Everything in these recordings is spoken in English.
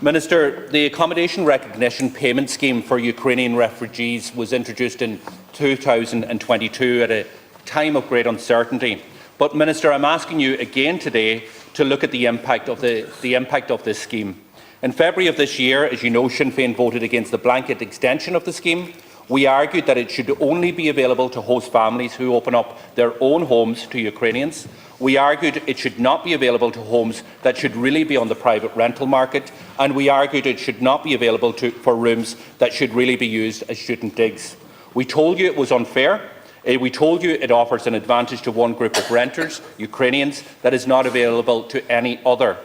Minister, the accommodation recognition payment scheme for Ukrainian refugees was introduced in 2022 at a time of great uncertainty. But, Minister, I'm asking you again today to look at the impact of this scheme. In February of this year, as you know, Sinn Féin voted against the blanket extension of the scheme. We argued that it should only be available to host families who open up their own homes to Ukrainians. We argued it should not be available to homes that should really be on the private rental market, and we argued it should not be available for rooms that should really be used as student digs. We told you it was unfair. We told you it offers an advantage to one group of renters, Ukrainians, that is not available to any other.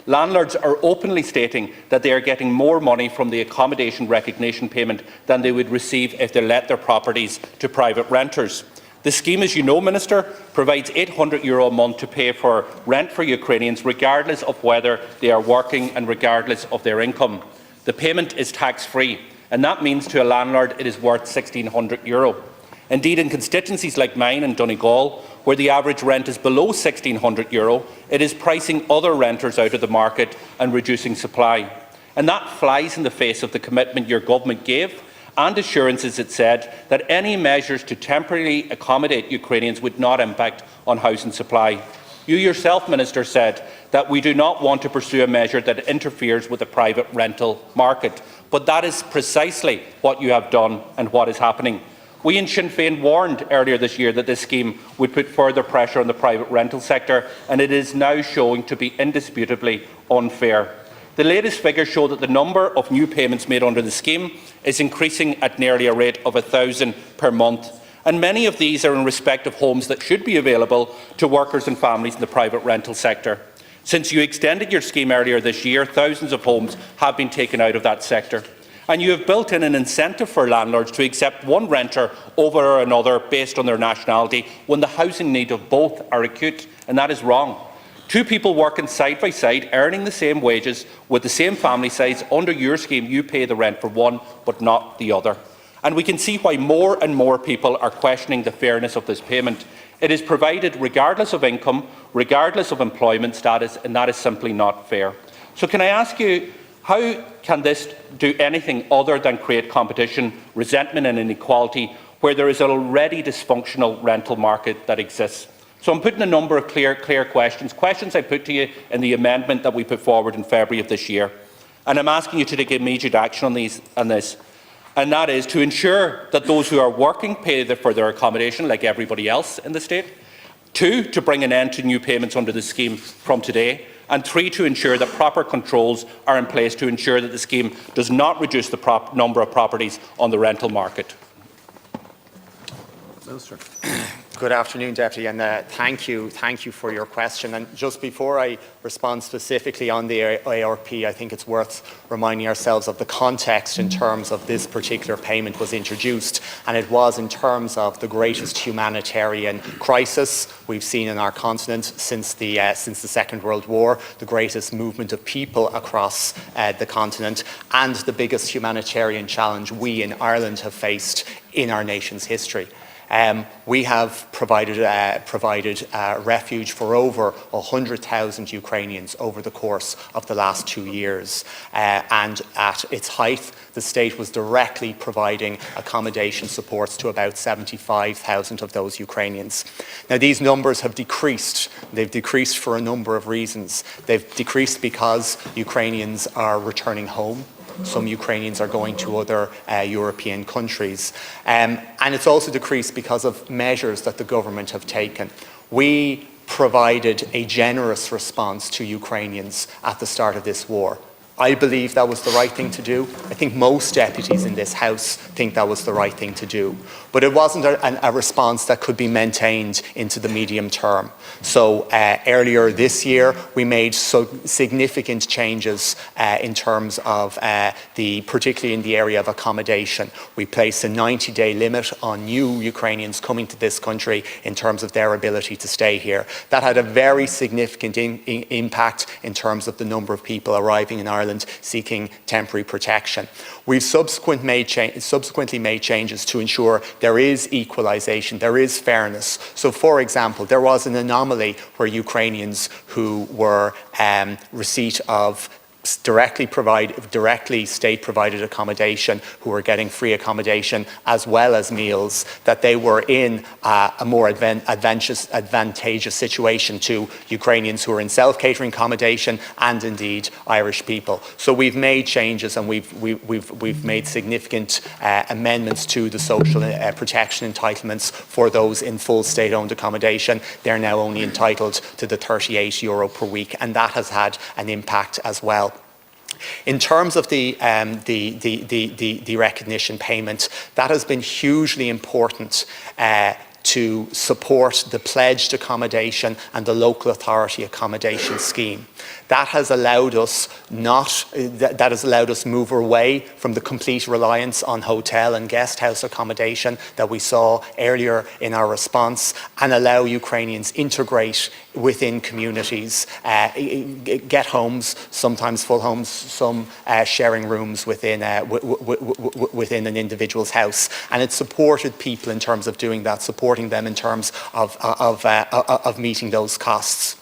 Landlords are openly stating that they are getting more money from the accommodation recognition payment than they would receive if they let their properties to private renters. The scheme, as you know, Minister, provides €800 a month to pay for rent for Ukrainians, regardless of whether they are working and regardless of their income. The payment is tax-free, and that means to a landlord it is worth €1,600. Indeed, in constituencies like mine in Donegal, where the average rent is below €1,600, it is pricing other renters out of the market and reducing supply. And that flies in the face of the commitment your government gave and assurances it said that any measures to temporarily accommodate Ukrainians would not impact on housing supply. You yourself, Minister, said that we do not want to pursue a measure that interferes with the private rental market. But that is precisely what you have done and what is happening. We in Sinn Féin warned earlier this year that this scheme would put further pressure on the private rental sector, and it is now showing to be indisputably unfair. The latest figures show that the number of new payments made under the scheme is increasing at nearly a rate of 1,000 per month, and many of these are in respect of homes that should be available to workers and families in the private rental sector. Since you extended your scheme earlier this year, thousands of homes have been taken out of that sector. And you have built in an incentive for landlords to accept one renter over another based on their nationality when the housing need of both are acute, and that is wrong. Two people working side by side, earning the same wages with the same family size, under your scheme you pay the rent for one but not the other. And we can see why more and more people are questioning the fairness of this payment. It is provided regardless of income, regardless of employment status, and that is simply not fair. So can I ask you, how can this do anything other than create competition, resentment and inequality where there is an already dysfunctional rental market that exists? So I'm putting a number of clear questions I put to you in the amendment that we put forward in February of this year. And I'm asking you to take immediate action on this. And that is to ensure that those who are working pay for their accommodation like everybody else in the state. 2, to bring an end to new payments under the scheme from today. And 3, to ensure that proper controls are in place to ensure that the scheme does not reduce the number of properties on the rental market. Minister. Good afternoon, Deputy, and thank you for your question. And just before I respond specifically on the ARP, I think it's worth reminding ourselves of the context in terms of this particular payment was introduced, and it was in terms of the greatest humanitarian crisis we've seen in our continent since the Second World War, the greatest movement of people across the continent, and the biggest humanitarian challenge we in Ireland have faced in our nation's history. We have provided refuge for over 100,000 Ukrainians over the course of the last 2 years. And at its height, the state was directly providing accommodation supports to about 75,000 of those Ukrainians. Now, these numbers have decreased. They've decreased for a number of reasons. They've decreased because Ukrainians are returning home. Some Ukrainians are going to other European countries. And it's also decreased because of measures that the government have taken. We provided a generous response to Ukrainians at the start of this war. I believe that was the right thing to do. I think most deputies in this House think that was the right thing to do. But it wasn't a response that could be maintained into the medium term. So earlier this year, we made significant changes in terms of particularly in the area of accommodation. We placed a 90-day limit on new Ukrainians coming to this country in terms of their ability to stay here. That had a very significant impact in terms of the number of people arriving in Ireland seeking temporary protection. We've subsequently made changes to ensure there is equalisation, there is fairness. So, for example, there was an anomaly where Ukrainians who were receipt of directly state-provided accommodation, who were getting free accommodation as well as meals, that they were in a more advantageous situation to Ukrainians who are in self-catering accommodation and indeed Irish people. So we've made changes, and we've made significant amendments to the social protection entitlements for those in full state-owned accommodation. They're now only entitled to the €38 per week, and that has had an impact as well. In terms of the recognition payment, that has been hugely important to support the pledged accommodation and the local authority accommodation scheme. That has allowed us move away from the complete reliance on hotel and guest house accommodation that we saw earlier in our response, and allow Ukrainians integrate within communities, get homes, sometimes full homes, some sharing rooms within an individual's house. And it supported people in terms of doing that, supporting them in terms of meeting those costs.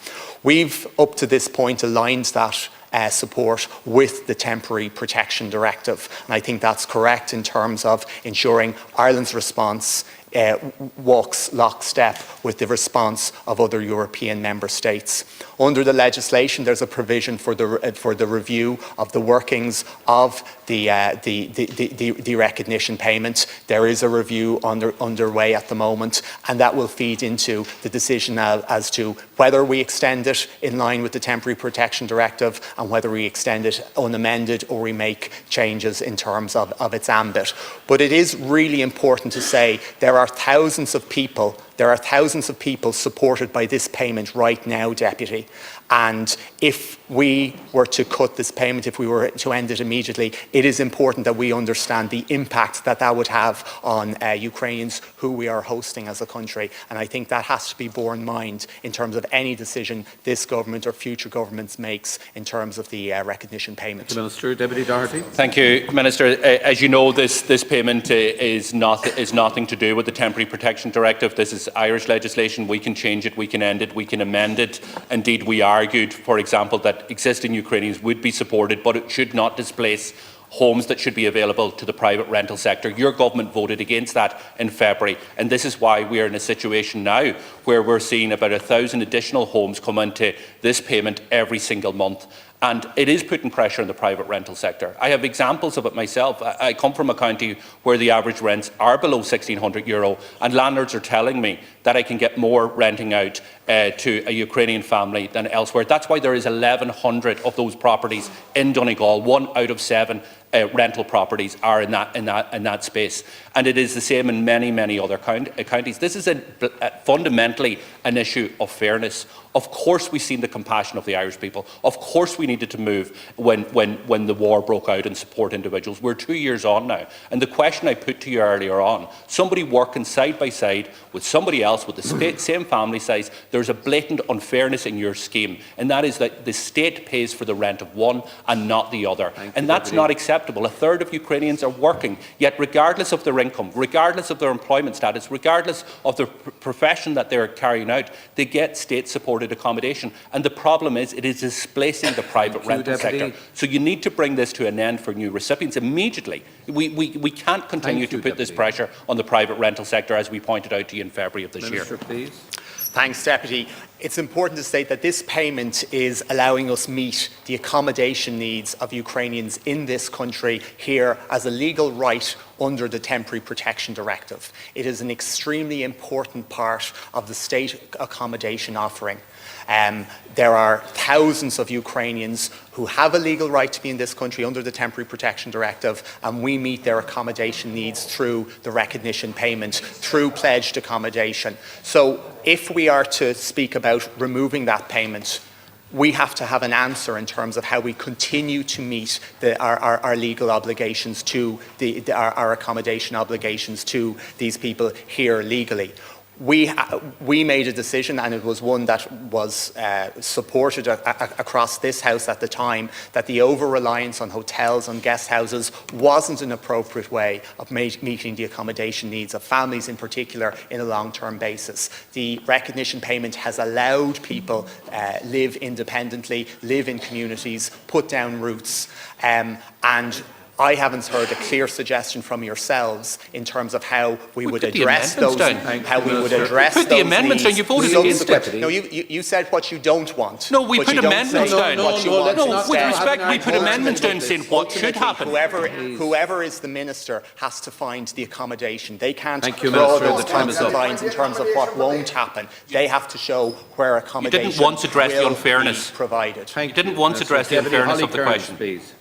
We've, up to this point, aligned that support with the Temporary Protection Directive. And I think that's correct in terms of ensuring Ireland's response walks lockstep with the response of other European member states. Under the legislation, there's a provision for the review of the workings of the recognition payment. There is a review underway at the moment, and that will feed into the decision as to whether we extend it in line with the Temporary Protection Directive, and whether we extend it unamended or we make changes in terms of its ambit. But it is really important to say there are thousands of people supported by this payment right now, Deputy. And if we were to cut this payment, if we were to end it immediately, it is important that we understand the impact that would have on Ukrainians who we are hosting as a country. And I think that has to be borne in mind in terms of any decision this government or future governments makes in terms of the recognition payment. The Minister, Deputy Doherty. Thank you, Minister. As you know, this payment is nothing to do with the Temporary Protection Directive. This is Irish legislation. We can change it, we can end it, we can amend it. Indeed, we argued, for example, that existing Ukrainians would be supported, but it should not displace homes that should be available to the private rental sector. Your government voted against that in February, and this is why we are in a situation now where we're seeing about 1,000 additional homes come into this payment every single month. And it is putting pressure on the private rental sector. I have examples of it myself. I come from a county where the average rents are below €1,600, and landlords are telling me that I can get more renting out to a Ukrainian family than elsewhere. That's why there is 1,100 of those properties in Donegal. 1 out of 7 rental properties are in that space, and it is the same in many other counties. This is fundamentally an issue of fairness. Of course, we've seen the compassion of the Irish people. Of course, we needed to move when the war broke out and support individuals. We're 2 years on now, and the question I put to you earlier on: somebody working side by side with somebody else with the same family size, there's a blatant unfairness in your scheme, and that is that the state pays for the rent of one and not the other, and that's not acceptable. 1/3 of Ukrainians are working, yet regardless of their income, regardless of their employment status, regardless of the profession that they're carrying out, they get state-supported accommodation. And the problem is, it is displacing the private rental sector. So you need to bring this to an end for new recipients immediately. We can't continue to put this pressure on the private rental sector, as we pointed out to you in February of this year. Minister, please. Thanks, Deputy. It's important to state that this payment is allowing us meet the accommodation needs of Ukrainians in this country here as a legal right under the Temporary Protection Directive. It is an extremely important part of the state accommodation offering. There are thousands of Ukrainians who have a legal right to be in this country under the Temporary Protection Directive, and we meet their accommodation needs through the recognition payment, through pledged accommodation. So if we are to speak about removing that payment, we have to have an answer in terms of how we continue to meet our legal obligations to our accommodation obligations to these people here legally. We made a decision, and it was one that was supported across this House at the time, that the over-reliance on hotels and guest houses wasn't an appropriate way of meeting the accommodation needs of families in particular in a long-term basis. The recognition payment has allowed people live independently, live in communities, put down roots, and I haven't heard a clear suggestion from yourselves in terms of how we would address those. How we would address those. Put the amendments down. You voted against it. No, you said what you don't want. No, we put amendments down. No, with respect, we put amendments down saying what should happen. Whoever is the minister has to find the accommodation. They can't Minister. draw those The time is up. lines in terms of what won't happen. They have to show where accommodation You didn't once address the will unfairness. be provided. You didn't once address the unfairness of the question. Please.